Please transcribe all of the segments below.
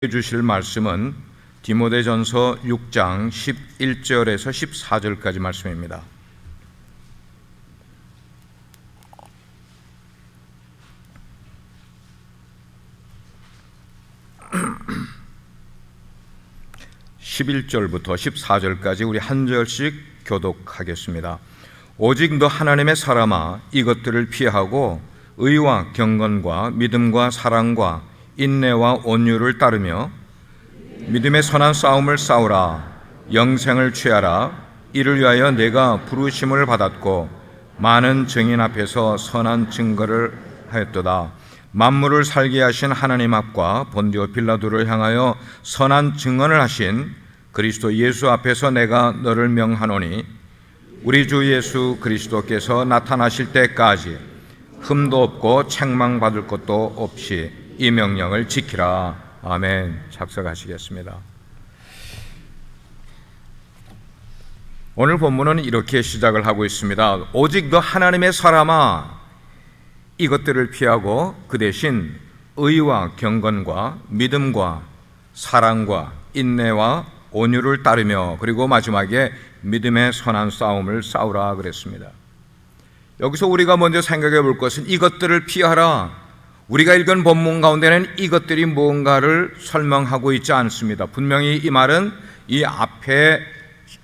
주실 말씀은 디모데전서 6장 11절에서 14절까지 말씀입니다. (11절부터) (14절까지) 우리 한 절씩 교독하겠습니다. 오직 너 하나님의 사람아, 이것들을 피하고 의와 경건과 믿음과 사랑과 인내와 온유를 따르며 믿음의 선한 싸움을 싸우라. 영생을 취하라. 이를 위하여 내가 부르심을 받았고 많은 증인 앞에서 선한 증거를 하였도다. 만물을 살게 하신 하나님 앞과 본디오 빌라도를 향하여 선한 증언을 하신 그리스도 예수 앞에서 내가 너를 명하노니, 우리 주 예수 그리스도께서 나타나실 때까지 흠도 없고 책망받을 것도 없이 이 명령을 지키라. 아멘. 작성하시겠습니다. 오늘 본문은 이렇게 시작을 하고 있습니다. 오직 너 하나님의 사람아, 이것들을 피하고 그 대신 의와 경건과 믿음과 사랑과 인내와 온유를 따르며, 그리고 마지막에 믿음의 선한 싸움을 싸우라 그랬습니다. 여기서 우리가 먼저 생각해 볼 것은 이것들을 피하라. 우리가 읽은 본문 가운데는 이것들이 무언가를 설명하고 있지 않습니다. 분명히 이 말은 이 앞에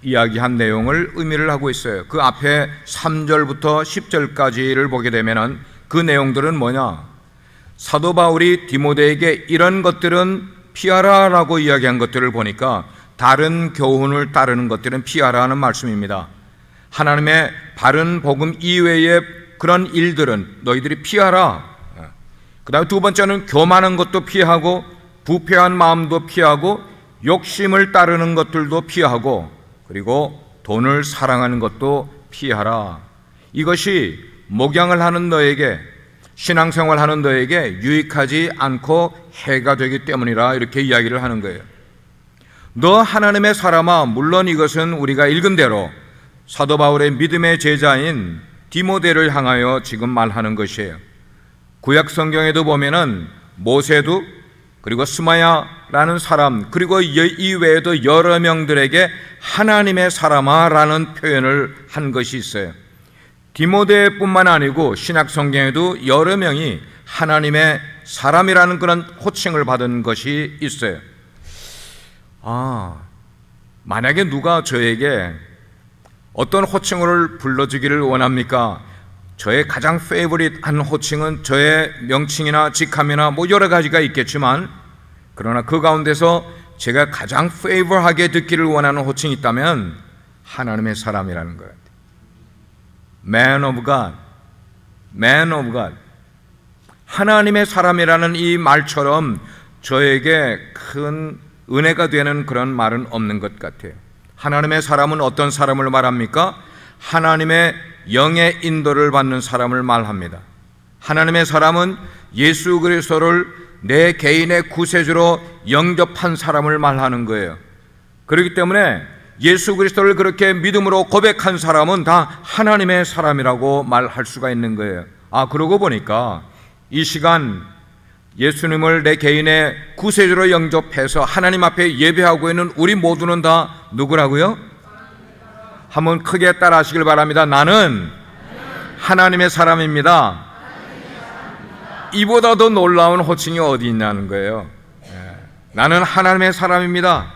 이야기한 내용을 의미를 하고 있어요. 그 앞에 3절부터 10절까지를 보게 되면 그 내용들은 뭐냐? 사도 바울이 디모데에게 이런 것들은 피하라 라고 이야기한 것들을 보니까 다른 교훈을 따르는 것들은 피하라 하는 말씀입니다. 하나님의 바른 복음 이외의 그런 일들은 너희들이 피하라. 그 다음에 두 번째는 교만한 것도 피하고 부패한 마음도 피하고 욕심을 따르는 것들도 피하고 그리고 돈을 사랑하는 것도 피하라. 이것이 목양을 하는 너에게, 신앙생활 하는 너에게 유익하지 않고 해가 되기 때문이라 이렇게 이야기를 하는 거예요. 너 하나님의 사람아, 물론 이것은 우리가 읽은 대로 사도 바울의 믿음의 제자인 디모데를 향하여 지금 말하는 것이에요. 구약 성경에도 보면은 모세도, 그리고 스마야라는 사람, 그리고 이 외에도 여러 명들에게 하나님의 사람아 라는 표현을 한 것이 있어요. 디모데뿐만 아니고 신약 성경에도 여러 명이 하나님의 사람이라는 그런 호칭을 받은 것이 있어요. 만약에 누가 저에게 어떤 호칭을 불러주기를 원합니까? 저의 가장 페이보릿한 호칭은 저의 명칭이나 직함이나 뭐 여러 가지가 있겠지만, 그러나 그 가운데서 제가 가장 페이버하게 듣기를 원하는 호칭이 있다면 하나님의 사람이라는 거예요. Man of God, Man of God. 하나님의 사람이라는 이 말처럼 저에게 큰 은혜가 되는 그런 말은 없는 것 같아요. 하나님의 사람은 어떤 사람을 말합니까? 하나님의 영의 인도를 받는 사람을 말합니다. 하나님의 사람은 예수 그리스도를 내 개인의 구세주로 영접한 사람을 말하는 거예요. 그렇기 때문에 예수 그리스도를 그렇게 믿음으로 고백한 사람은 다 하나님의 사람이라고 말할 수가 있는 거예요. 그러고 보니까 이 시간 예수님을 내 개인의 구세주로 영접해서 하나님 앞에 예배하고 있는 우리 모두는 다 누구라고요? 한번 크게 따라 하시길 바랍니다. 나는 하나님의 사람입니다. 이보다 더 놀라운 호칭이 어디 있냐는 거예요. 나는 하나님의 사람입니다.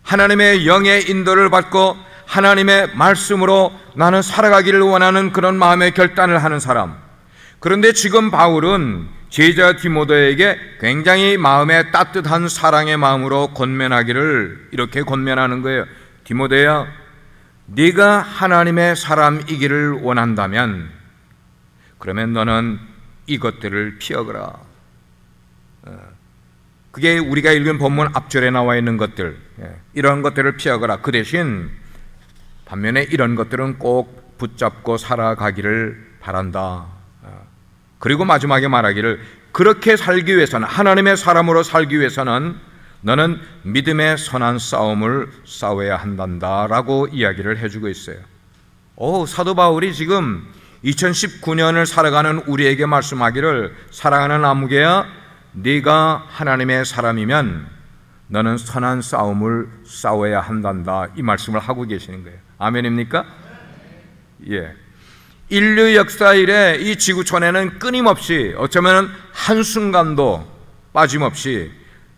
하나님의 영의 인도를 받고 하나님의 말씀으로 나는 살아가기를 원하는 그런 마음의 결단을 하는 사람. 그런데 지금 바울은 제자 디모데에게 굉장히 마음에 따뜻한 사랑의 마음으로 권면하기를 이렇게 권면하는 거예요. 디모데야, 네가 하나님의 사람이기를 원한다면 그러면 너는 이것들을 피하거라. 그게 우리가 읽은 본문 앞절에 나와 있는 것들, 이런 것들을 피하거라. 그 대신 반면에 이런 것들은 꼭 붙잡고 살아가기를 바란다. 그리고 마지막에 말하기를, 그렇게 살기 위해서는, 하나님의 사람으로 살기 위해서는 너는 믿음의 선한 싸움을 싸워야 한단다 라고 이야기를 해주고 있어요. 사도 바울이 지금 2019년을 살아가는 우리에게 말씀하기를, 사랑하는 아무개야, 네가 하나님의 사람이면 너는 선한 싸움을 싸워야 한단다, 이 말씀을 하고 계시는 거예요. 아멘입니까? 예. 인류 역사 이래 이 지구촌에는 끊임없이, 어쩌면 한순간도 빠짐없이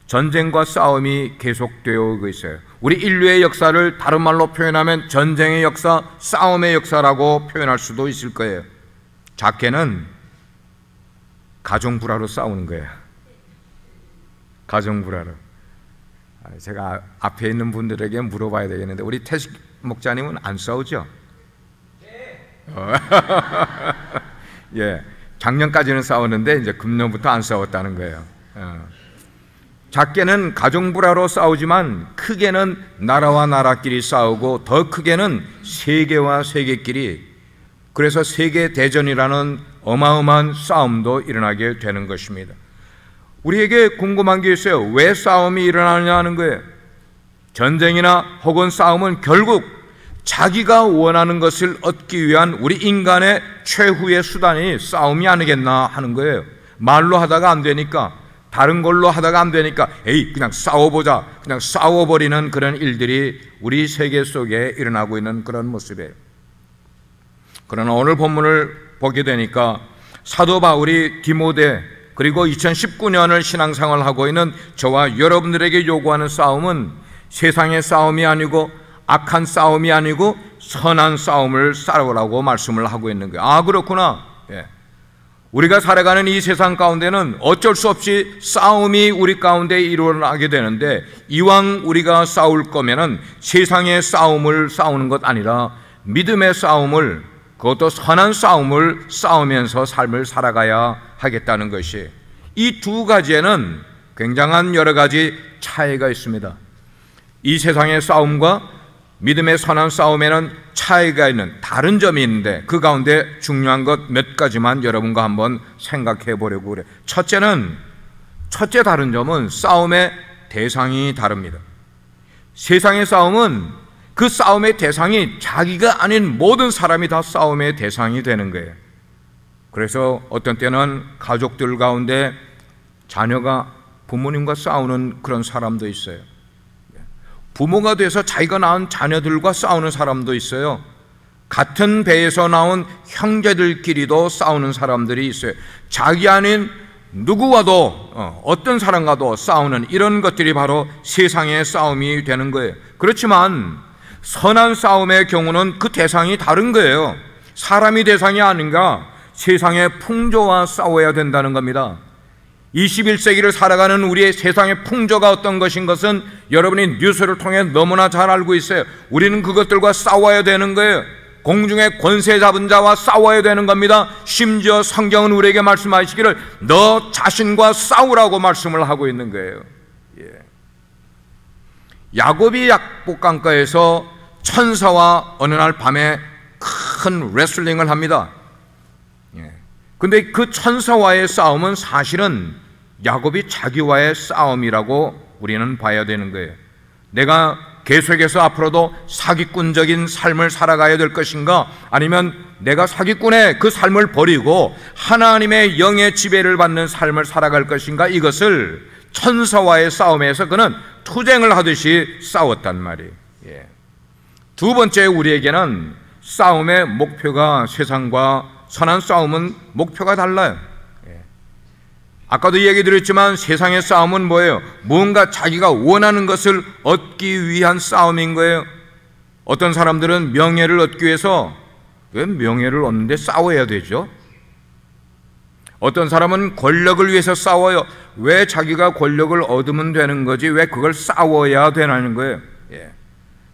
전쟁과 싸움이 계속되어 오고 있어요. 우리 인류의 역사를 다른 말로 표현하면 전쟁의 역사, 싸움의 역사라고 표현할 수도 있을 거예요. 작게는 가정불화로 싸우는 거예요. 가정불화로. 제가 앞에 있는 분들에게 물어봐야 되겠는데, 우리 태식 목자님은 안 싸우죠? 예, 작년까지는 싸웠는데 이제 금년부터 안 싸웠다는 거예요. 작게는 가정불화로 싸우지만 크게는 나라와 나라끼리 싸우고, 더 크게는 세계와 세계끼리, 그래서 세계대전이라는 어마어마한 싸움도 일어나게 되는 것입니다. 우리에게 궁금한 게 있어요. 왜 싸움이 일어나느냐 하는 거예요. 전쟁이나 혹은 싸움은 결국 자기가 원하는 것을 얻기 위한 우리 인간의 최후의 수단이 싸움이 아니겠나 하는 거예요. 말로 하다가 안 되니까, 다른 걸로 하다가 안 되니까 에이 그냥 싸워보자, 그냥 싸워버리는 그런 일들이 우리 세계 속에 일어나고 있는 그런 모습이에요. 그러나 오늘 본문을 보게 되니까 사도 바울이 디모데, 그리고 2019년을 신앙생활을 하고 있는 저와 여러분들에게 요구하는 싸움은 세상의 싸움이 아니고, 악한 싸움이 아니고 선한 싸움을 싸우라고 말씀을 하고 있는 거예요. 아, 그렇구나. 예. 우리가 살아가는 이 세상 가운데는 어쩔 수 없이 싸움이 우리 가운데 일어나게 되는데, 이왕 우리가 싸울 거면은 세상의 싸움을 싸우는 것 아니라 믿음의 싸움을, 그것도 선한 싸움을 싸우면서 삶을 살아가야 하겠다는 것이, 이 두 가지에는 굉장한 여러 가지 차이가 있습니다. 이 세상의 싸움과 믿음의 선한 싸움에는 차이가 있는 다른 점이 있는데, 그 가운데 중요한 것 몇 가지만 여러분과 한번 생각해 보려고 그래요. 첫째 다른 점은 싸움의 대상이 다릅니다. 세상의 싸움은 그 싸움의 대상이 자기가 아닌 모든 사람이 다 싸움의 대상이 되는 거예요. 그래서 어떤 때는 가족들 가운데 자녀가 부모님과 싸우는 그런 사람도 있어요. 부모가 돼서 자기가 낳은 자녀들과 싸우는 사람도 있어요. 같은 배에서 나온 형제들끼리도 싸우는 사람들이 있어요. 자기 아닌 누구와도, 어떤 사람과도 싸우는 이런 것들이 바로 세상의 싸움이 되는 거예요. 그렇지만 선한 싸움의 경우는 그 대상이 다른 거예요. 사람이 대상이 아닌가, 세상의 풍조와 싸워야 된다는 겁니다. 21세기를 살아가는 우리의 세상의 풍조가 어떤 것인 것은 여러분이 뉴스를 통해 너무나 잘 알고 있어요. 우리는 그것들과 싸워야 되는 거예요. 공중의 권세 잡은 자와 싸워야 되는 겁니다. 심지어 성경은 우리에게 말씀하시기를 너 자신과 싸우라고 말씀을 하고 있는 거예요. 예. 야곱이 약복강가에서 천사와 어느 날 밤에 큰 레슬링을 합니다. 근데 그 천사와의 싸움은 사실은 야곱이 자기와의 싸움이라고 우리는 봐야 되는 거예요. 내가 계속해서 앞으로도 사기꾼적인 삶을 살아가야 될 것인가, 아니면 내가 사기꾼의 그 삶을 버리고 하나님의 영의 지배를 받는 삶을 살아갈 것인가, 이것을 천사와의 싸움에서 그는 투쟁을 하듯이 싸웠단 말이에요. 예. 두 번째, 우리에게는 싸움의 목표가, 세상과 선한 싸움은 목표가 달라요. 아까도 얘기 드렸지만 세상의 싸움은 뭐예요? 뭔가 자기가 원하는 것을 얻기 위한 싸움인 거예요. 어떤 사람들은 명예를 얻기 위해서, 왜 명예를 얻는데 싸워야 되죠? 어떤 사람은 권력을 위해서 싸워요. 왜 자기가 권력을 얻으면 되는 거지 왜 그걸 싸워야 되는 거예요?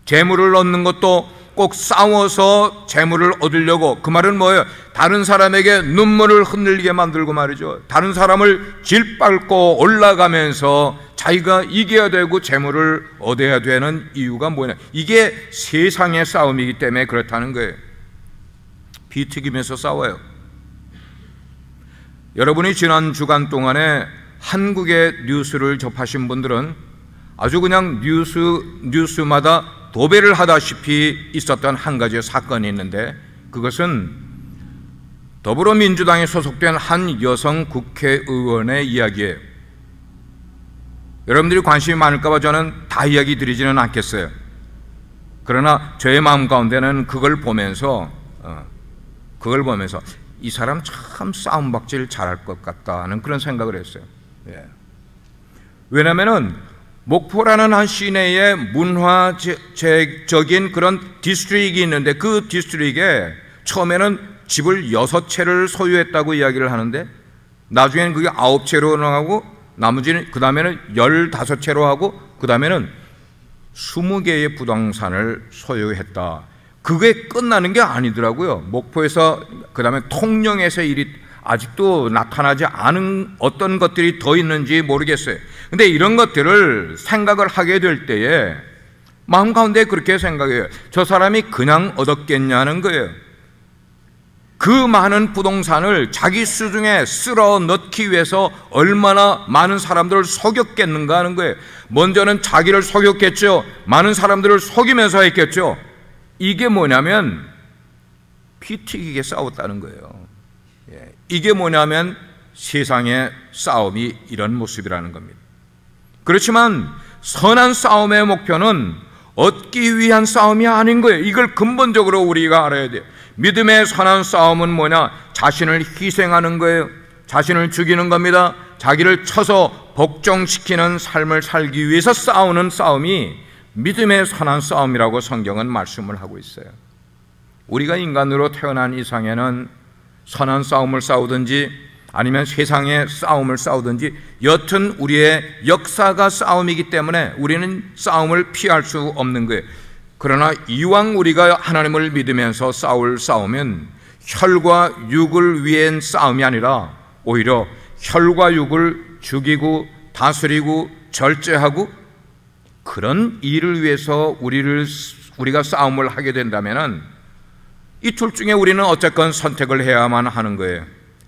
재물을 얻는 것도 꼭 싸워서 재물을 얻으려고, 그 말은 뭐예요? 다른 사람에게 눈물을 흔들리게 만들고 말이죠. 다른 사람을 짓밟고 올라가면서 자기가 이겨야 되고 재물을 얻어야 되는 이유가 뭐냐? 이게 세상의 싸움이기 때문에 그렇다는 거예요. 피 튀기면서 싸워요. 여러분이 지난 주간 동안에 한국의 뉴스를 접하신 분들은 아주 그냥 뉴스마다 도배를 하다시피 있었던 한 가지 사건이 있는데, 그것은 더불어민주당에 소속된 한 여성 국회의원의 이야기예요. 여러분들이 관심이 많을까 봐 저는 다 이야기 드리지는 않겠어요. 그러나 저의 마음 가운데는 그걸 보면서 이 사람 참 싸움박질 잘할 것 같다는 그런 생각을 했어요. 왜냐하면 목포라는 한 시내에 문화적인 그런 디스트릭이 있는데, 그 디스트릭에 처음에는 집을 6채를 소유했다고 이야기를 하는데 나중에는 그게 9채로 나가고 나머지는 그 다음에는 15채로 하고 그 다음에는 20개의 부동산을 소유했다. 그게 끝나는 게 아니더라고요. 목포에서 그 다음에 통영에서 일이 아직도 나타나지 않은 어떤 것들이 더 있는지 모르겠어요. 근데 이런 것들을 생각을 하게 될 때에 마음 가운데 그렇게 생각해요. 저 사람이 그냥 얻었겠냐는 거예요. 그 많은 부동산을 자기 수중에 쓸어 넣기 위해서 얼마나 많은 사람들을 속였겠는가 하는 거예요. 먼저는 자기를 속였겠죠. 많은 사람들을 속이면서 했겠죠. 이게 뭐냐면 피 튀기게 싸웠다는 거예요. 이게 뭐냐면 세상의 싸움이 이런 모습이라는 겁니다. 그렇지만 선한 싸움의 목표는 얻기 위한 싸움이 아닌 거예요. 이걸 근본적으로 우리가 알아야 돼요. 믿음의 선한 싸움은 뭐냐? 자신을 희생하는 거예요. 자신을 죽이는 겁니다. 자기를 쳐서 복종시키는 삶을 살기 위해서 싸우는 싸움이 믿음의 선한 싸움이라고 성경은 말씀을 하고 있어요. 우리가 인간으로 태어난 이상에는 선한 싸움을 싸우든지 아니면 세상의 싸움을 싸우든지 여튼 우리의 역사가 싸움이기 때문에 우리는 싸움을 피할 수 없는 거예요. 그러나 이왕 우리가 하나님을 믿으면서 싸울 싸움은 혈과 육을 위한 싸움이 아니라 오히려 혈과 육을 죽이고 다스리고 절제하고 그런 일을 위해서 우리가 싸움을 하게 된다면 이 둘 중에 우리는 어쨌건 선택을 해야만 하는 거예요.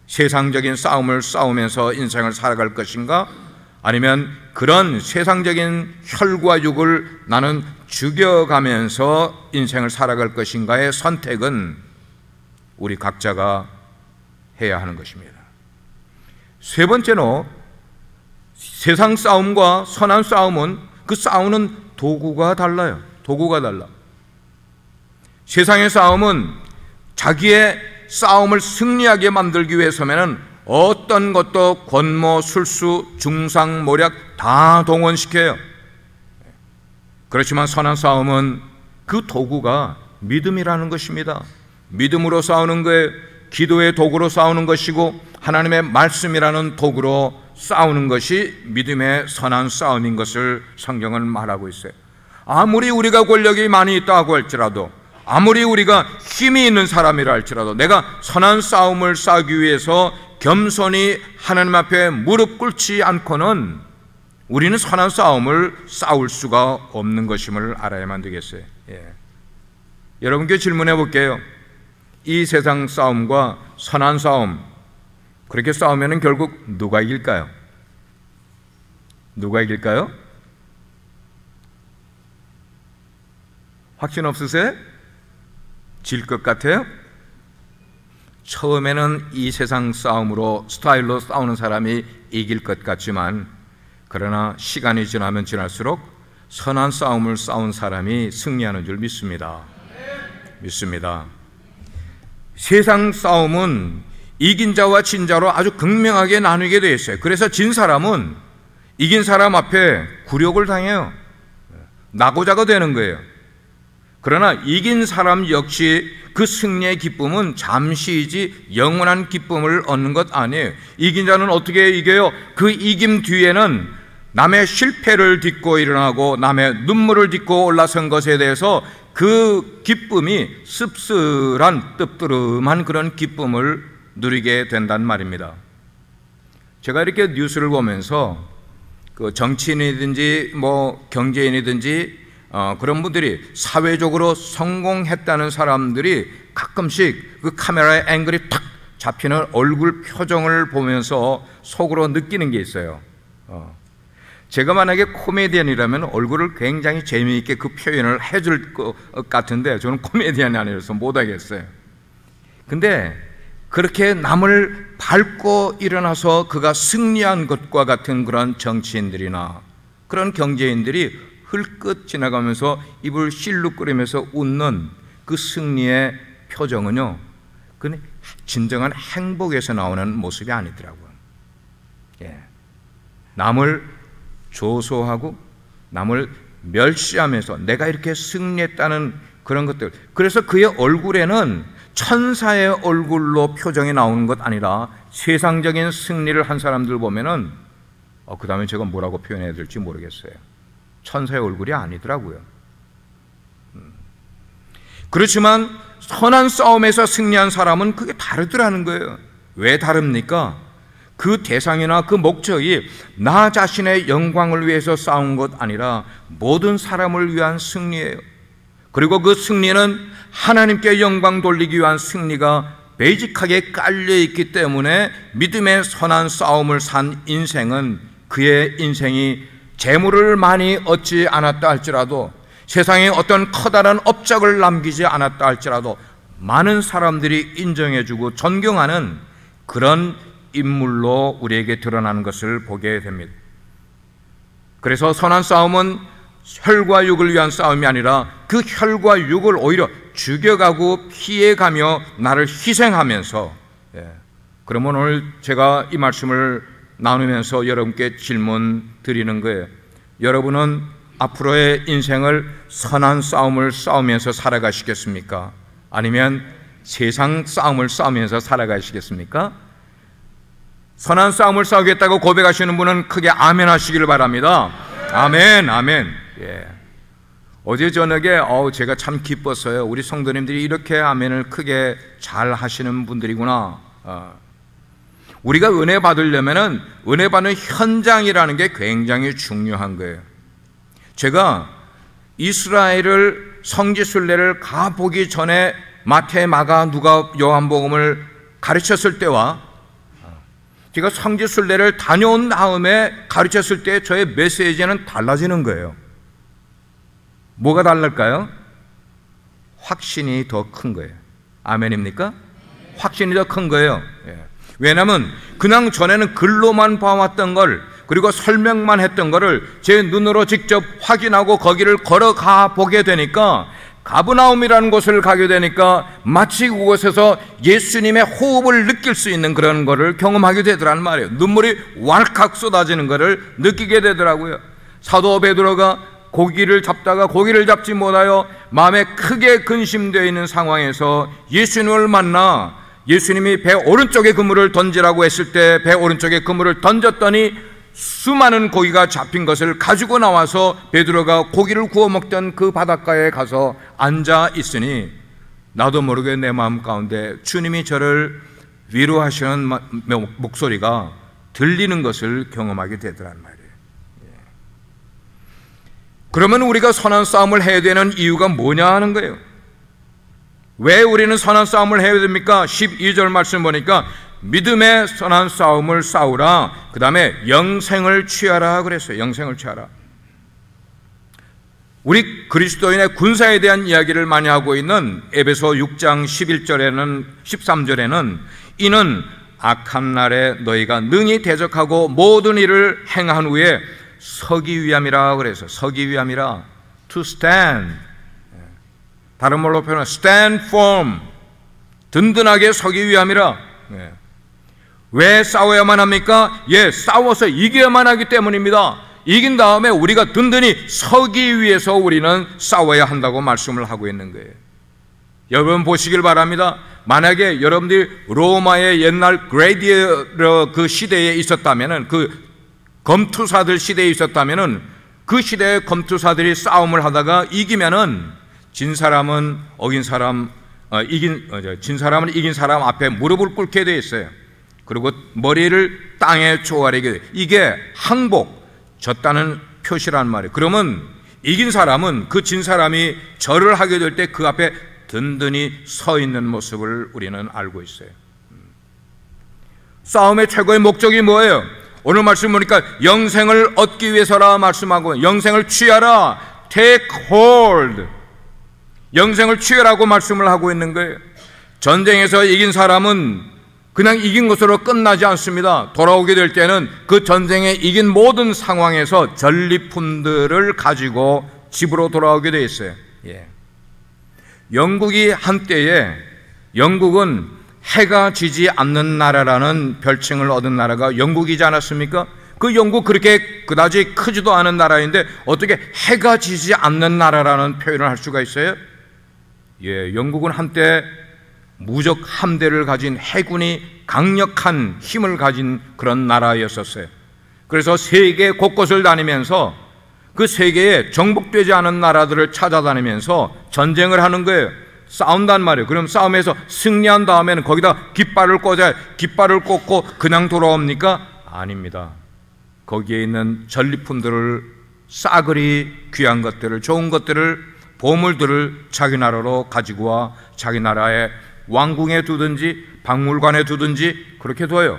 세상적인 싸움을 싸우면서 인생을 살아갈 것인가? 아니면 그런 세상적인 혈과 육을 나는 죽여가면서 인생을 살아갈 것인가의 선택은 우리 각자가 해야 하는 것입니다. 세 번째로 세상 싸움과 선한 싸움은 그 싸우는 도구가 달라요. 도구가 달라. 세상의 싸움은 자기의 싸움을 승리하게 만들기 위해서는 어떤 것도 권모, 술수, 중상, 모략 다 동원시켜요. 그렇지만 선한 싸움은 그 도구가 믿음이라는 것입니다. 믿음으로 싸우는 거예요. 기도의 도구로 싸우는 것이고 하나님의 말씀이라는 도구로 싸우는 것이 믿음의 선한 싸움인 것을 성경은 말하고 있어요. 아무리 우리가 권력이 많이 있다고 할지라도, 아무리 우리가 힘이 있는 사람이라 할지라도 내가 선한 싸움을 싸우기 위해서 겸손히 하나님 앞에 무릎 꿇지 않고는 우리는 선한 싸움을 싸울 수가 없는 것임을 알아야만 되겠어요. 여러분께 질문해 볼게요. 이 세상 싸움과 선한 싸움, 그렇게 싸우면 결국 누가 이길까요? 누가 이길까요? 확신 없으세요? 질 것 같아요? 처음에는 이 세상 싸움으로 스타일로 싸우는 사람이 이길 것 같지만 그러나 시간이 지나면 지날수록 선한 싸움을 싸운 사람이 승리하는 줄 믿습니다. 믿습니다. 세상 싸움은 이긴 자와 진 자로 아주 극명하게 나누게 되어 있어요. 그래서 진 사람은 이긴 사람 앞에 굴욕을 당해요. 낙오자가 되는 거예요. 그러나 이긴 사람 역시 그 승리의 기쁨은 잠시이지 영원한 기쁨을 얻는 것 아니에요. 이긴 자는 어떻게 이겨요? 그 이김 뒤에는 남의 실패를 딛고 일어나고 남의 눈물을 딛고 올라선 것에 대해서 그 기쁨이 씁쓸한 뜨뜻한 그런 기쁨을 누리게 된단 말입니다. 제가 이렇게 뉴스를 보면서 그 정치인이든지 뭐 경제인이든지 그런 분들이 사회적으로 성공했다는 사람들이 가끔씩 그 카메라의 앵글이 탁 잡히는 얼굴 표정을 보면서 속으로 느끼는 게 있어요. 제가 만약에 코미디언이라면 얼굴을 굉장히 재미있게 그 표현을 해줄 것 같은데 저는 코미디언이 아니라서 못하겠어요. 근데 그렇게 남을 밟고 일어나서 그가 승리한 것과 같은 그런 정치인들이나 그런 경제인들이 흘끗 지나가면서 입을 실룩거리면서 웃는 그 승리의 표정은요, 그건 진정한 행복에서 나오는 모습이 아니더라고요. 남을 조소하고 남을 멸시하면서 내가 이렇게 승리했다는 그런 것들, 그래서 그의 얼굴에는 천사의 얼굴로 표정이 나오는 것 아니라 세상적인 승리를 한 사람들 보면은 그 다음에 제가 뭐라고 표현해야 될지 모르겠어요. 천사의 얼굴이 아니더라고요. 그렇지만 선한 싸움에서 승리한 사람은 그게 다르더라는 거예요. 왜 다릅니까? 그 대상이나 그 목적이 나 자신의 영광을 위해서 싸운 것 아니라 모든 사람을 위한 승리예요. 그리고 그 승리는 하나님께 영광 돌리기 위한 승리가 베이직하게 깔려있기 때문에 믿음의 선한 싸움을 산 인생은 그의 인생이 재물을 많이 얻지 않았다 할지라도, 세상에 어떤 커다란 업적을 남기지 않았다 할지라도 많은 사람들이 인정해주고 존경하는 그런 인물로 우리에게 드러나는 것을 보게 됩니다. 그래서 선한 싸움은 혈과 육을 위한 싸움이 아니라 그 혈과 육을 오히려 죽여가고 피해가며 나를 희생하면서, 그러면 오늘 제가 이 말씀을 나누면서 여러분께 질문 드리는 거예요. 여러분은 앞으로의 인생을 선한 싸움을 싸우면서 살아가시겠습니까? 아니면 세상 싸움을 싸우면서 살아가시겠습니까? 선한 싸움을 싸우겠다고 고백하시는 분은 크게 아멘 하시기를 바랍니다. 아멘, 아멘. 어제 저녁에 제가 참 기뻤어요. 우리 성도님들이 이렇게 아멘을 크게 잘 하시는 분들이구나. 우리가 은혜 받으려면은 은혜 받는 현장이라는 게 굉장히 중요한 거예요. 제가 이스라엘을 성지순례를 가보기 전에 마태, 마가, 누가, 요한복음을 가르쳤을 때와 제가 성지순례를 다녀온 다음에 가르쳤을 때 저의 메시지는 달라지는 거예요. 뭐가 달랄까요? 확신이 더 큰 거예요. 아멘입니까? 확신이 더 큰 거예요. 왜냐하면 그냥 전에는 글로만 봐왔던 걸, 그리고 설명만 했던 거를 제 눈으로 직접 확인하고 거기를 걸어가 보게 되니까, 가브나움이라는 곳을 가게 되니까 마치 그곳에서 예수님의 호흡을 느낄 수 있는 그런 거를 경험하게 되더라는 말이에요. 눈물이 왈칵 쏟아지는 거를 느끼게 되더라고요. 사도 베드로가 고기를 잡다가 고기를 잡지 못하여 마음에 크게 근심되어 있는 상황에서 예수님을 만나 예수님이 배 오른쪽에 그물을 던지라고 했을 때 배 오른쪽에 그물을 던졌더니 수많은 고기가 잡힌 것을 가지고 나와서 베드로가 고기를 구워 먹던 그 바닷가에 가서 앉아 있으니 나도 모르게 내 마음 가운데 주님이 저를 위로하시는 목소리가 들리는 것을 경험하게 되더란 말이에요. 그러면 우리가 선한 싸움을 해야 되는 이유가 뭐냐 하는 거예요. 왜 우리는 선한 싸움을 해야 됩니까? 12절 말씀 보니까 믿음의 선한 싸움을 싸우라, 그 다음에 영생을 취하라 그랬어요. 영생을 취하라. 우리 그리스도인의 군사에 대한 이야기를 많이 하고 있는 에베소 6장 11절에는 13절에는 이는 악한 날에 너희가 능히 대적하고 모든 일을 행한 후에 서기 위함이라 그래서, 서기 위함이라, to stand, 다른 말로 표현하면 stand firm, 든든하게 서기 위함이라. 왜 싸워야만 합니까? 싸워서 이겨야만 하기 때문입니다. 이긴 다음에 우리가 든든히 서기 위해서 우리는 싸워야 한다고 말씀을 하고 있는 거예요. 여러분 보시길 바랍니다. 만약에 여러분들이 로마의 옛날 글래디에이터 그 시대에 있었다면은, 그 검투사들 시대에 있었다면은, 그 시대의 검투사들이 싸움을 하다가 이기면은 진 사람은 이긴 사람 앞에 무릎을 꿇게 돼 있어요. 그리고 머리를 땅에 조아리게 돼. 이게 항복, 졌다는 표시란 말이에요. 그러면 이긴 사람은 그 진 사람이 절을 하게 될 때 그 앞에 든든히 서 있는 모습을 우리는 알고 있어요. 싸움의 최고의 목적이 뭐예요? 오늘 말씀 보니까 영생을 얻기 위해서라 말씀하고, 영생을 취하라, take hold, 영생을 취하라고 말씀을 하고 있는 거예요. 전쟁에서 이긴 사람은 그냥 이긴 것으로 끝나지 않습니다. 돌아오게 될 때는 그 전쟁에 이긴 모든 상황에서 전리품들을 가지고 집으로 돌아오게 되어 있어요. 영국이 한때에, 영국은 해가 지지 않는 나라라는 별칭을 얻은 나라가 영국이지 않았습니까? 그 영국 그렇게 그다지 크지도 않은 나라인데 어떻게 해가 지지 않는 나라라는 표현을 할 수가 있어요? 영국은 한때 무적 함대를 가진 해군이 강력한 힘을 가진 그런 나라였었어요. 그래서 세계 곳곳을 다니면서 그 세계에 정복되지 않은 나라들을 찾아다니면서 전쟁을 하는 거예요. 싸운단 말이에요. 그럼 싸움에서 승리한 다음에는 거기다 깃발을 꽂아야, 깃발을 꽂고 그냥 돌아옵니까? 아닙니다. 거기에 있는 전리품들을, 싸그리 귀한 것들을, 좋은 것들을, 보물들을 자기 나라로 가지고 와 자기 나라의 왕궁에 두든지 박물관에 두든지 그렇게 둬요.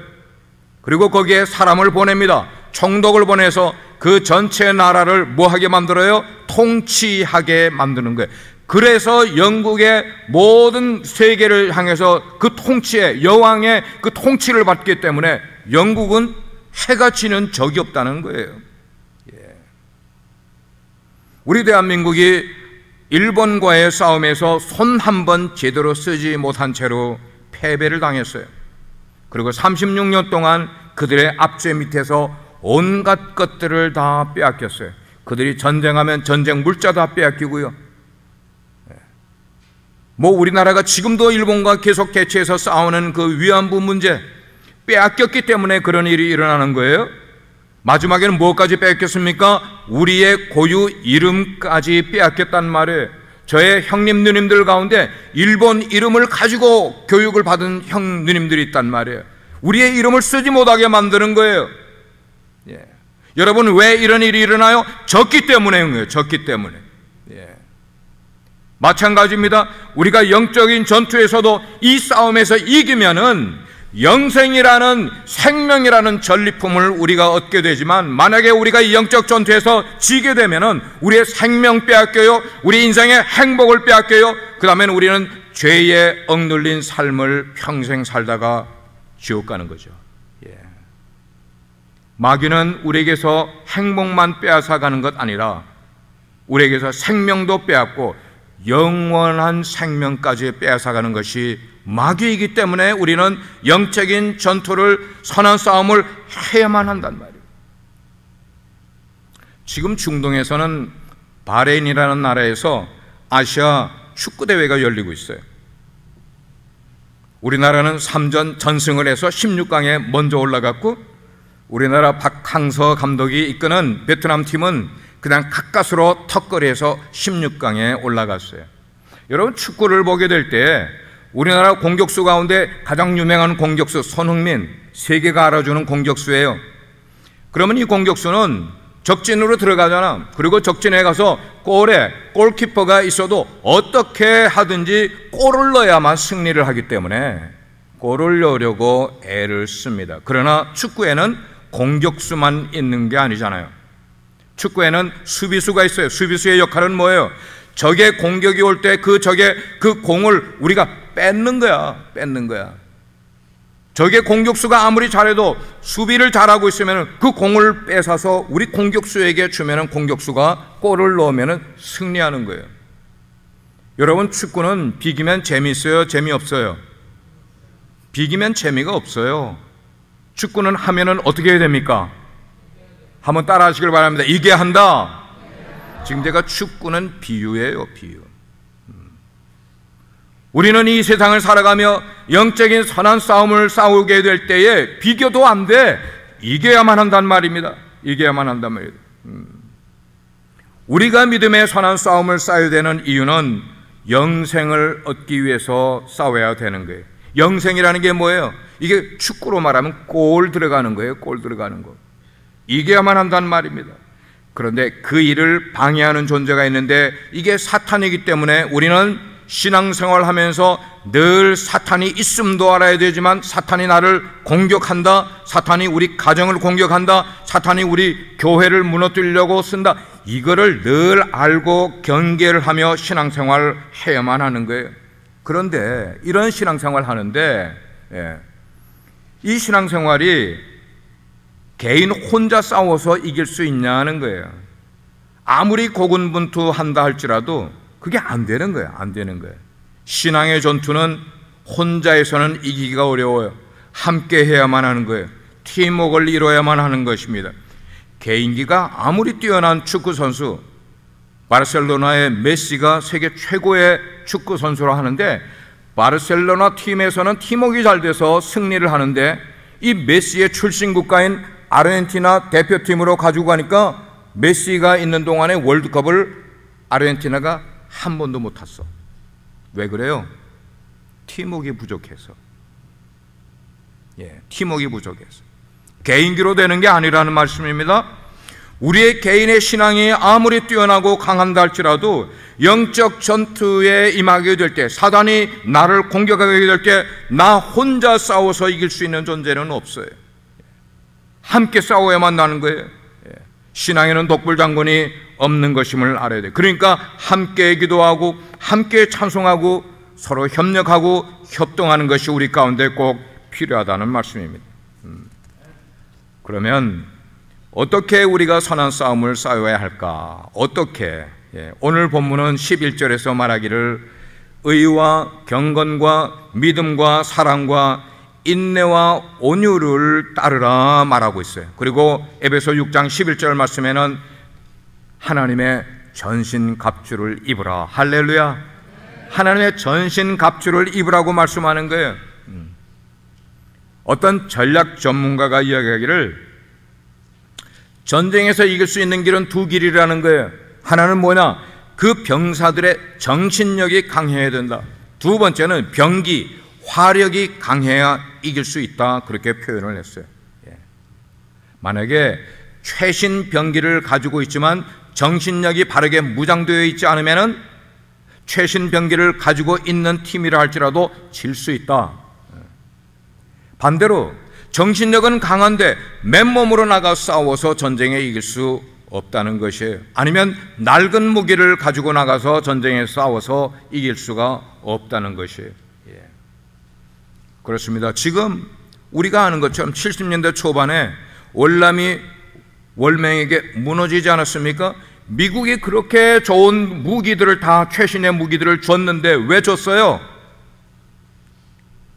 그리고 거기에 사람을 보냅니다. 총독을 보내서 그 전체 나라를 뭐하게 만들어요? 통치하게 만드는 거예요. 그래서 영국의 모든 세계를 향해서 그 통치에, 여왕의 그 통치를 받기 때문에 영국은 해가 지는 적이 없다는 거예요. 우리 대한민국이 일본과의 싸움에서 손 한 번 제대로 쓰지 못한 채로 패배를 당했어요. 그리고 36년 동안 그들의 압제 밑에서 온갖 것들을 다 빼앗겼어요. 그들이 전쟁하면 전쟁 물자 다 빼앗기고요. 우리나라가 지금도 일본과 계속 대치해서 싸우는 그 위안부 문제 빼앗겼기 때문에 그런 일이 일어나는 거예요. 마지막에는 무엇까지 빼앗겼습니까? 우리의 고유 이름까지 빼앗겼단 말이에요. 저의 형님 누님들 가운데 일본 이름을 가지고 교육을 받은 형 누님들이 있단 말이에요. 우리의 이름을 쓰지 못하게 만드는 거예요. 여러분, 왜 이런 일이 일어나요? 졌기 때문에 거예요. 졌기 때문에. 마찬가지입니다. 우리가 영적인 전투에서도 이 싸움에서 이기면은 영생이라는, 생명이라는 전리품을 우리가 얻게 되지만, 만약에 우리가 이 영적 전투에서 지게 되면은 우리의 생명 빼앗겨요. 우리 인생의 행복을 빼앗겨요. 그 다음에는 우리는 죄에 억눌린 삶을 평생 살다가 지옥 가는 거죠. 마귀는 우리에게서 행복만 빼앗아 가는 것 아니라 우리에게서 생명도 빼앗고 영원한 생명까지 빼앗아가는 것이 마귀이기 때문에 우리는 영적인 전투를, 선한 싸움을 해야만 한단 말이에요. 지금 중동에서는 바레인이라는 나라에서 아시아 축구대회가 열리고 있어요. 우리나라는 3전 전승을 해서 16강에 먼저 올라갔고, 우리나라 박항서 감독이 이끄는 베트남 팀은 그냥 가까스로 턱걸이에서 16강에 올라갔어요. 여러분, 축구를 보게 될 때 우리나라 공격수 가운데 가장 유명한 공격수 손흥민, 세계가 알아주는 공격수예요. 그러면 이 공격수는 적진으로 들어가잖아. 그리고 적진에 가서 골에 골키퍼가 있어도 어떻게 하든지 골을 넣어야만 승리를 하기 때문에 골을 넣으려고 애를 씁니다. 그러나 축구에는 공격수만 있는 게 아니잖아요. 축구에는 수비수가 있어요. 수비수의 역할은 뭐예요? 적의 공격이 올 때 그 공을 우리가 뺏는 거야. 적의 공격수가 아무리 잘해도 수비를 잘하고 있으면 그 공을 뺏어서 우리 공격수에게 주면 공격수가 골을 넣으면 승리하는 거예요. 여러분, 축구는 비기면 재미있어요? 재미없어요? 비기면 재미가 없어요. 축구는 하면은 어떻게 해야 됩니까? 한번 따라 하시길 바랍니다. 이겨야 한다. 지금 제가 축구는 비유예요, 비유. 우리는 이 세상을 살아가며 영적인 선한 싸움을 싸우게 될 때에 비교도 안 돼. 이겨야만 한단 말입니다. 이겨야만 한단 말이에요. 우리가 믿음의 선한 싸움을 싸워야 되는 이유는 영생을 얻기 위해서 싸워야 되는 거예요. 영생이라는 게 뭐예요? 이게 축구로 말하면 골 들어가는 거예요. 골 들어가는 거. 이겨야만 한단 말입니다. 그런데 그 일을 방해하는 존재가 있는데 이게 사탄이기 때문에 우리는 신앙생활 하면서 늘 사탄이 있음도 알아야 되지만 사탄이 나를 공격한다, 사탄이 우리 가정을 공격한다, 사탄이 우리 교회를 무너뜨리려고 쓴다, 이거를 늘 알고 경계를 하며 신앙생활을 해야만 하는 거예요. 그런데 이런 신앙생활 하는데 이 신앙생활이 개인 혼자 싸워서 이길 수 있냐는 거예요. 아무리 고군분투한다 할지라도 그게 안 되는 거예요. 안 되는 거예요. 신앙의 전투는 혼자에서는 이기기가 어려워요. 함께 해야만 하는 거예요. 팀워크를 이뤄야만 하는 것입니다. 개인기가 아무리 뛰어난 축구 선수, 바르셀로나의 메시가 세계 최고의 축구 선수라 하는데, 바르셀로나 팀에서는 팀워크가 잘 돼서 승리를 하는데, 이 메시의 출신 국가인 아르헨티나 대표팀으로 가지고 가니까 메시가 있는 동안에 월드컵을 아르헨티나가 한 번도 못 탔어. 왜 그래요? 팀워크가 부족해서. 팀워크가 부족해서. 개인기로 되는 게 아니라는 말씀입니다. 우리의 개인의 신앙이 아무리 뛰어나고 강한다 할지라도 영적 전투에 임하게 될 때, 사단이 나를 공격하게 될 때 나 혼자 싸워서 이길 수 있는 존재는 없어요. 함께 싸워야만 나는 거예요. 신앙에는 독불장군이 없는 것임을 알아야 돼요. 그러니까 함께 기도하고 함께 찬송하고 서로 협력하고 협동하는 것이 우리 가운데 꼭 필요하다는 말씀입니다. 그러면 어떻게 우리가 선한 싸움을 싸워야 할까? 어떻게? 오늘 본문은 11절에서 말하기를 의와 경건과 믿음과 사랑과 인내와 온유를 따르라 말하고 있어요. 그리고 에베소 6장 11절 말씀에는 하나님의 전신갑주를 입으라. 할렐루야. 하나님의 전신갑주를 입으라고 말씀하는 거예요. 어떤 전략 전문가가 이야기하기를 전쟁에서 이길 수 있는 길은 두 길이라는 거예요. 하나는 뭐냐? 그 병사들의 정신력이 강해야 된다. 두 번째는 병기, 화력이 강해야 이길 수 있다. 그렇게 표현을 했어요. 만약에 최신 병기를 가지고 있지만 정신력이 바르게 무장되어 있지 않으면 최신 병기를 가지고 있는 팀이라 할지라도 질 수 있다. 반대로 정신력은 강한데 맨몸으로 나가 싸워서 전쟁에 이길 수 없다는 것이에요. 아니면 낡은 무기를 가지고 나가서 전쟁에 싸워서 이길 수가 없다는 것이에요. 그렇습니다. 지금 우리가 아는 것처럼 70년대 초반에 월남이 월맹에게 무너지지 않았습니까? 미국이 그렇게 좋은 무기들을 다 최신의 무기들을 줬는데 왜 줬어요?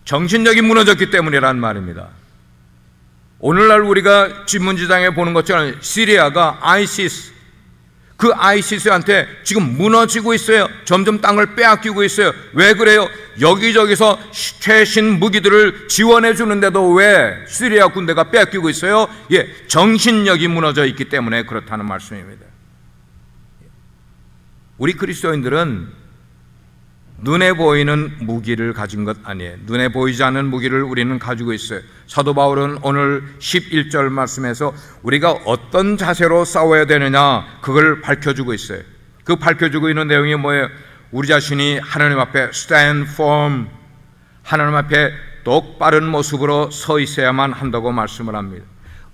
정신력이 무너졌기 때문이란 말입니다. 오늘날 우리가 신문지장에 보는 것처럼 시리아가 아이시스, 그 아이시스한테 지금 무너지고 있어요. 점점 땅을 빼앗기고 있어요. 왜 그래요? 여기저기서 최신 무기들을 지원해 주는데도 왜 시리아 군대가 빼앗기고 있어요? 정신력이 무너져 있기 때문에 그렇다는 말씀입니다. 우리 그리스도인들은 눈에 보이는 무기를 가진 것 아니에요. 눈에 보이지 않는 무기를 우리는 가지고 있어요. 사도 바울은 오늘 11절 말씀에서 우리가 어떤 자세로 싸워야 되느냐 그걸 밝혀주고 있어요. 그 밝혀주고 있는 내용이 뭐예요? 우리 자신이 하나님 앞에 stand firm, 하나님 앞에 똑바른 모습으로 서 있어야만 한다고 말씀을 합니다.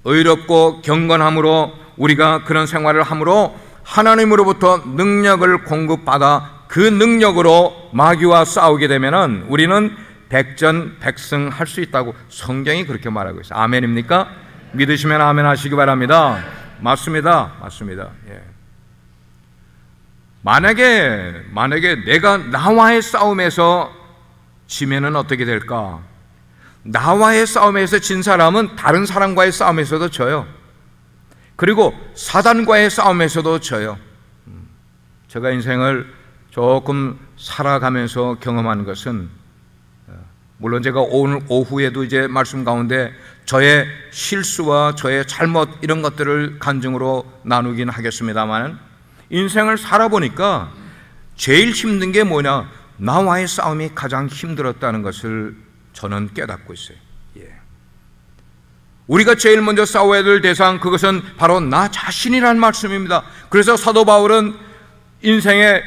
의롭고 경건함으로 우리가 그런 생활을 함으로 하나님으로부터 능력을 공급받아 그 능력으로 마귀와 싸우게 되면은 우리는 백전백승할 수 있다고 성경이 그렇게 말하고 있어요. 아멘입니까? 믿으시면 아멘 하시기 바랍니다. 맞습니다. 맞습니다. 만약에 내가 나와의 싸움에서 지면은 어떻게 될까? 나와의 싸움에서 진 사람은 다른 사람과의 싸움에서도 져요. 그리고 사단과의 싸움에서도 져요. 제가 인생을 조금 살아가면서 경험한 것은, 물론 제가 오늘 오후에도 이제 말씀 가운데 저의 실수와 저의 잘못 이런 것들을 간증으로 나누긴 하겠습니다만, 인생을 살아보니까 제일 힘든 게 뭐냐? 나와의 싸움이 가장 힘들었다는 것을 저는 깨닫고 있어요. 우리가 제일 먼저 싸워야 될 대상, 그것은 바로 나 자신이란 말씀입니다. 그래서 사도 바울은 인생에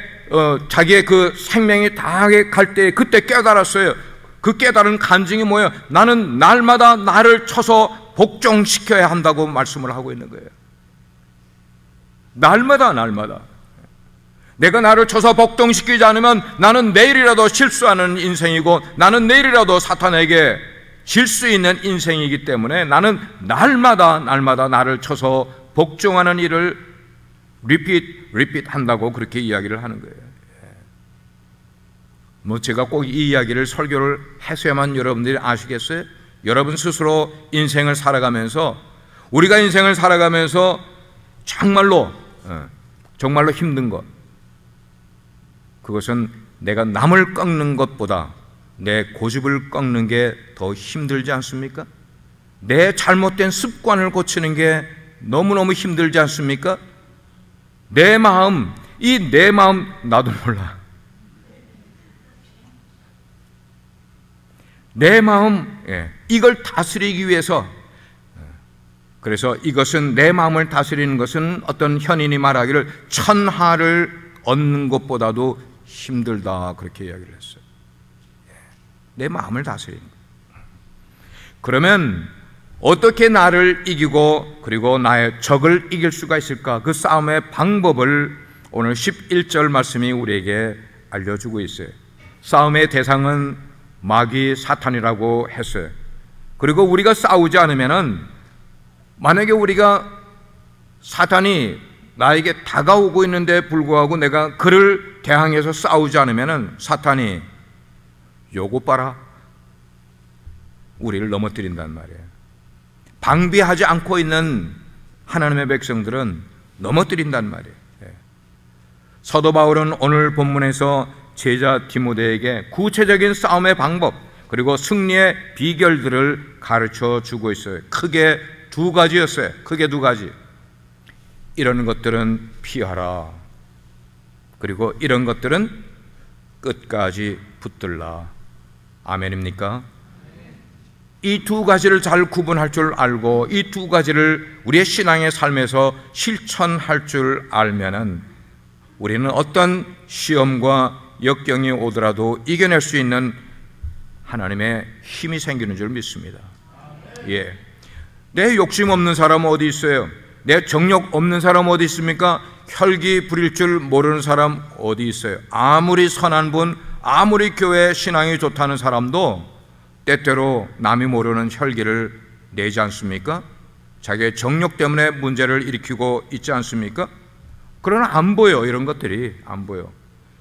자기의 그 생명이 다하게 갈 때 그때 깨달았어요. 그 깨달은 간증이 뭐예요? 나는 날마다 나를 쳐서 복종시켜야 한다고 말씀을 하고 있는 거예요. 날마다 내가 나를 쳐서 복종시키지 않으면 나는 내일이라도 실수하는 인생이고 나는 내일이라도 사탄에게 질 수 있는 인생이기 때문에 나는 날마다 나를 쳐서 복종하는 일을 리핏 한다고 그렇게 이야기를 하는 거예요. 뭐 제가 꼭 이 이야기를 설교를 해서야만 여러분들이 아시겠어요? 여러분 스스로 인생을 살아가면서, 우리가 인생을 살아가면서 정말로 힘든 것, 그것은 내가 남을 꺾는 것보다 내 고집을 꺾는 게 더 힘들지 않습니까? 내 잘못된 습관을 고치는 게 너무너무 힘들지 않습니까? 내 마음, 내 마음 나도 몰라. 내 마음, 이걸 다스리기 위해서, 그래서 이것은, 내 마음을 다스리는 것은 어떤 현인이 말하기를 천하를 얻는 것보다도 힘들다, 그렇게 이야기를 했어요. 내 마음을 다스리는 것. 그러면 어떻게 나를 이기고 그리고 나의 적을 이길 수가 있을까? 그 싸움의 방법을 오늘 11절 말씀이 우리에게 알려주고 있어요. 싸움의 대상은 마귀 사탄이라고 했어요. 그리고 우리가 싸우지 않으면은, 만약에 우리가 사탄이 나에게 다가오고 있는데 불구하고 내가 그를 대항해서 싸우지 않으면은 사탄이 요거 봐라, 우리를 넘어뜨린단 말이에요. 방비하지 않고 있는 하나님의 백성들은 넘어뜨린단 말이에요. 사도 바울은 오늘 본문에서 제자 디모데에게 구체적인 싸움의 방법 그리고 승리의 비결들을 가르쳐 주고 있어요. 크게 두 가지였어요. 크게 두 가지. 이런 것들은 피하라. 그리고 이런 것들은 끝까지 붙들라. 아멘입니까? 이 두 가지를 잘 구분할 줄 알고 이 두 가지를 우리의 신앙의 삶에서 실천할 줄 알면은 우리는 어떤 시험과 역경이 오더라도 이겨낼 수 있는 하나님의 힘이 생기는 줄 믿습니다. 내 욕심 없는 사람 어디 있어요? 내 정욕 없는 사람 어디 있습니까? 혈기 부릴 줄 모르는 사람 어디 있어요? 아무리 선한 분, 아무리 교회 신앙이 좋다는 사람도 때때로 남이 모르는 혈기를 내지 않습니까? 자기의 정욕 때문에 문제를 일으키고 있지 않습니까? 그러나 안 보여. 이런 것들이 안 보여.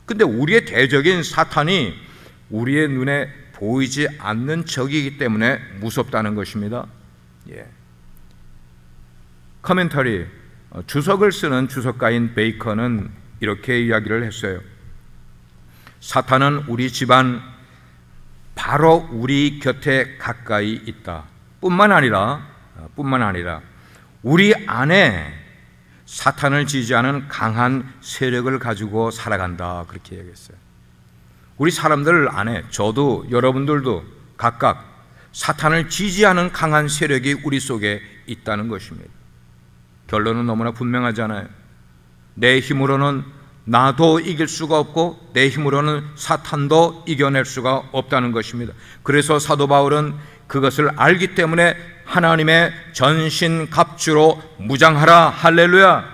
근데 우리의 대적인 사탄이 우리의 눈에 보이지 않는 적이기 때문에 무섭다는 것입니다. 커멘터리, 주석을 쓰는 주석가인 베이컨은 이렇게 이야기를 했어요. 사탄은 우리 집안 바로 우리 곁에 가까이 있다. 뿐만 아니라 우리 안에 사탄을 지지하는 강한 세력을 가지고 살아간다. 그렇게 얘기했어요. 우리 사람들 안에, 저도 여러분들도 각각 사탄을 지지하는 강한 세력이 우리 속에 있다는 것입니다. 결론은 너무나 분명하잖아요. 내 힘으로는 나도 이길 수가 없고 내 힘으로는 사탄도 이겨낼 수가 없다는 것입니다. 그래서 사도 바울은 그것을 알기 때문에 하나님의 전신갑주로 무장하라. 할렐루야.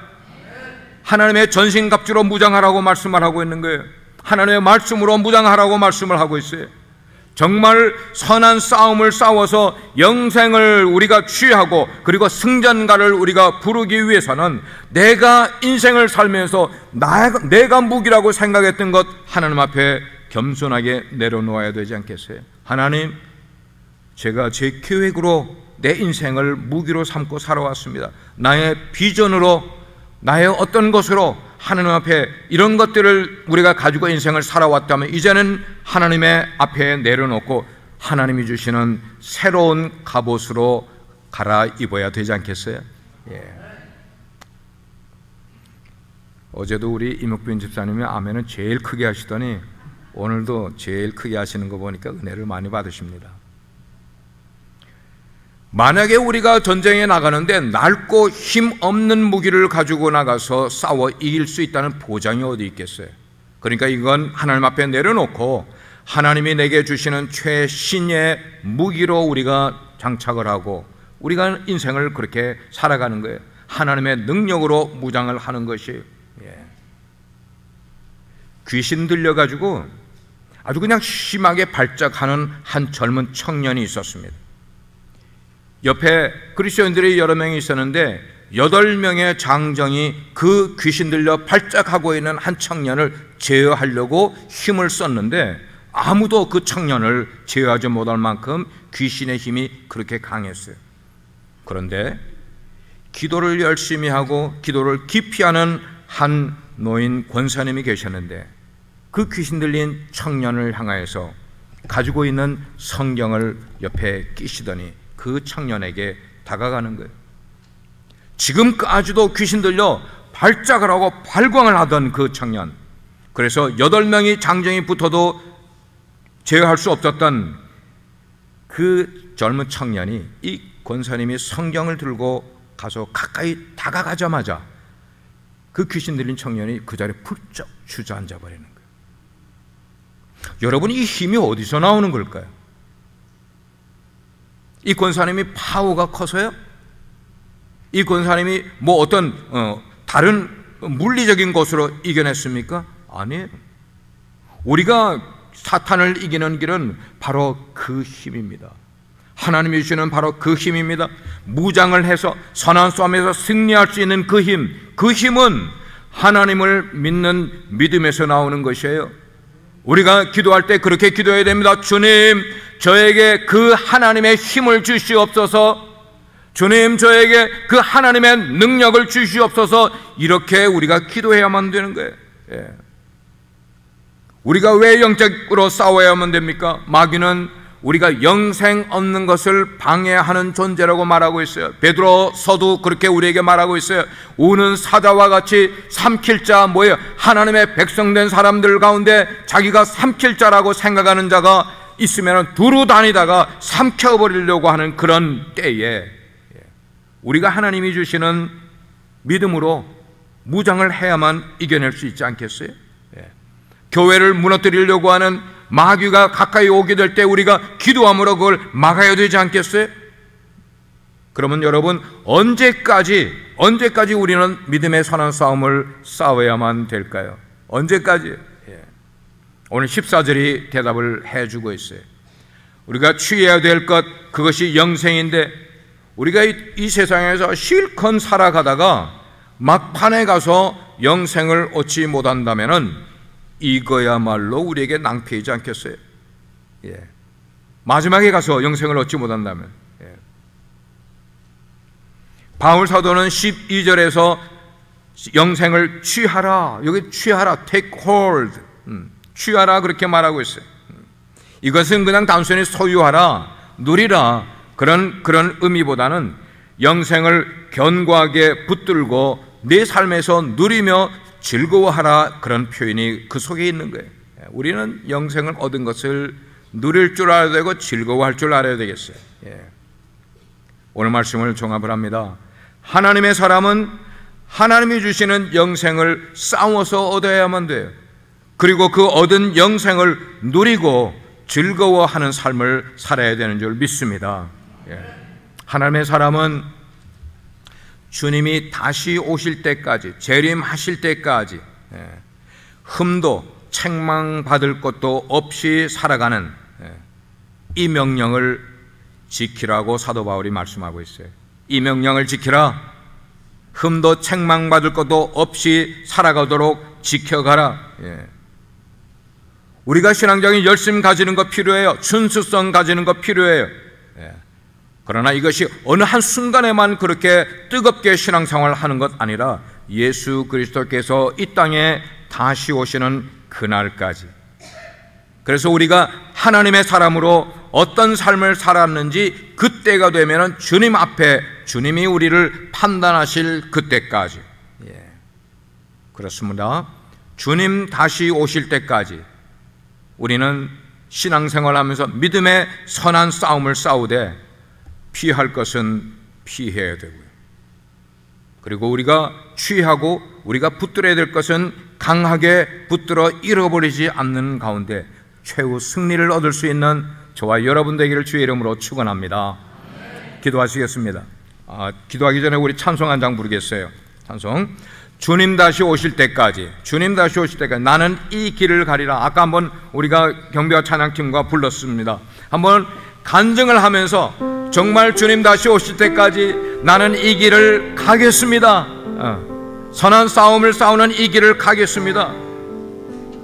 하나님의 전신갑주로 무장하라고 말씀을 하고 있는 거예요. 하나님의 말씀으로 무장하라고 말씀을 하고 있어요. 정말 선한 싸움을 싸워서 영생을 우리가 취하고 그리고 승전가를 우리가 부르기 위해서는 내가 인생을 살면서 내가 무기라고 생각했던 것 하나님 앞에 겸손하게 내려놓아야 되지 않겠어요? 하나님, 제가 제 계획으로 내 인생을 무기로 삼고 살아왔습니다. 나의 비전으로, 나의 어떤 것으로 하나님 앞에 이런 것들을 우리가 가지고 인생을 살아왔다면 이제는 하나님의 앞에 내려놓고 하나님이 주시는 새로운 갑옷으로 갈아입어야 되지 않겠어요? 어제도 우리 이목빈 집사님이 아멘을 제일 크게 하시더니 오늘도 제일 크게 하시는 거 보니까 은혜를 많이 받으십니다. 만약에 우리가 전쟁에 나가는데 낡고 힘없는 무기를 가지고 나가서 싸워 이길 수 있다는 보장이 어디 있겠어요? 그러니까 이건 하나님 앞에 내려놓고 하나님이 내게 주시는 최신의 무기로 우리가 장착을 하고 우리가 인생을 그렇게 살아가는 거예요. 하나님의 능력으로 무장을 하는 것이. 귀신 들려가지고 아주 그냥 심하게 발작하는 한 젊은 청년이 있었습니다. 옆에 그리스도인들이 여러 명이 있었는데 8명의 장정이 그 귀신 들려 발작하고 있는 한 청년을 제어하려고 힘을 썼는데 아무도 그 청년을 제어하지 못할 만큼 귀신의 힘이 그렇게 강했어요. 그런데 기도를 열심히 하고 기도를 깊이 하는 한 노인 권사님이 계셨는데 그 귀신 들린 청년을 향하여서 가지고 있는 성경을 옆에 끼시더니 그 청년에게 다가가는 거예요. 지금까지도 귀신 들려 발작을 하고 발광을 하던 그 청년, 그래서 8명이 장정이 붙어도 제어할 수 없었던 그 젊은 청년이 이 권사님이 성경을 들고 가서 가까이 다가가자마자 그 귀신 들린 청년이 그 자리에 훌쩍 주저앉아 버리는 거예요. 여러분, 이 힘이 어디서 나오는 걸까요? 이 권사님이 파워가 커서요? 이 권사님이 뭐 어떤 다른 물리적인 것으로 이겨냈습니까? 아니에요. 우리가 사탄을 이기는 길은 바로 그 힘입니다. 하나님이 주시는 바로 그 힘입니다. 무장을 해서 선한 싸움에서 승리할 수 있는 그 힘, 그 힘은 하나님을 믿는 믿음에서 나오는 것이에요. 우리가 기도할 때 그렇게 기도해야 됩니다. 주님, 저에게 그 하나님의 힘을 주시옵소서. 주님, 저에게 그 하나님의 능력을 주시옵소서. 이렇게 우리가 기도해야만 되는 거예요. 예. 우리가 왜 영적으로 싸워야만 됩니까? 마귀는 우리가 영생 얻는 것을 방해하는 존재라고 말하고 있어요. 베드로서도 그렇게 우리에게 말하고 있어요. 우는 사자와 같이 삼킬 자, 뭐예요? 하나님의 백성된 사람들 가운데 자기가 삼킬 자라고 생각하는 자가 있으면 두루 다니다가 삼켜버리려고 하는 그런 때에 우리가 하나님이 주시는 믿음으로 무장을 해야만 이겨낼 수 있지 않겠어요? 교회를 무너뜨리려고 하는 마귀가 가까이 오게 될 때 우리가 기도함으로 그걸 막아야 되지 않겠어요? 그러면 여러분, 언제까지 우리는 믿음의 선한 싸움을 싸워야만 될까요? 언제까지? 오늘 14절이 대답을 해주고 있어요. 우리가 취해야 될 것, 그것이 영생인데 우리가 이 세상에서 실컷 살아가다가 막판에 가서 영생을 얻지 못한다면은 이거야말로 우리에게 낭패이지 않겠어요? 마지막에 가서 영생을 얻지 못한다면. 바울 사도는 12절에서 영생을 취하라, 여기 취하라, take hold, 취하라 그렇게 말하고 있어요. 이것은 그냥 단순히 소유하라, 누리라 그런 의미보다는 영생을 견고하게 붙들고 내 삶에서 누리며 즐거워하라, 그런 표현이 그 속에 있는 거예요. 우리는 영생을 얻은 것을 누릴 줄 알아야 되고 즐거워할 줄 알아야 되겠어요. 오늘 말씀을 종합을 합니다. 하나님의 사람은 하나님이 주시는 영생을 싸워서 얻어야만 돼요. 그리고 그 얻은 영생을 누리고 즐거워하는 삶을 살아야 되는 줄 믿습니다. 하나님의 사람은 주님이 다시 오실 때까지, 재림하실 때까지 흠도 책망받을 것도 없이 살아가는 이 명령을 지키라고 사도 바울이 말씀하고 있어요. 이 명령을 지키라, 흠도 책망받을 것도 없이 살아가도록 지켜가라. 우리가 신앙적인 열심 가지는 거 필요해요. 순수성 가지는 거 필요해요. 그러나 이것이 어느 한순간에만 그렇게 뜨겁게 신앙생활을 하는 것 아니라 예수 그리스도께서 이 땅에 다시 오시는 그날까지. 그래서 우리가 하나님의 사람으로 어떤 삶을 살았는지 그때가 되면 주님 앞에 주님이 우리를 판단하실 그때까지. 그렇습니다. 주님 다시 오실 때까지 우리는 신앙생활하면서 믿음의 선한 싸움을 싸우되 피할 것은 피해야 되고요. 그리고 우리가 취하고 우리가 붙들어야 될 것은 강하게 붙들어 잃어버리지 않는 가운데 최후 승리를 얻을 수 있는 저와 여러분 되기를 주의 이름으로 축원합니다. 기도하시겠습니다. 기도하기 전에 우리 찬송 한 장 부르겠어요. 찬송. 주님 다시 오실 때까지, 주님 다시 오실 때까지 나는 이 길을 가리라. 아까 한번 우리가 경배와 찬양팀과 불렀습니다. 한번 간증을 하면서 정말 주님 다시 오실 때까지 나는 이 길을 가겠습니다. 선한 싸움을 싸우는 이 길을 가겠습니다.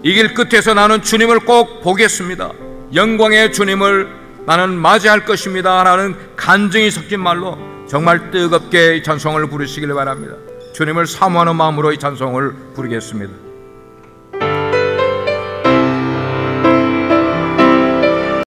이 길 끝에서 나는 주님을 꼭 보겠습니다. 영광의 주님을 나는 맞이할 것입니다 라는 간증이 섞인 말로 정말 뜨겁게 이 찬송을 부르시길 바랍니다. 주님을 사모하는 마음으로 이 찬송을 부르겠습니다.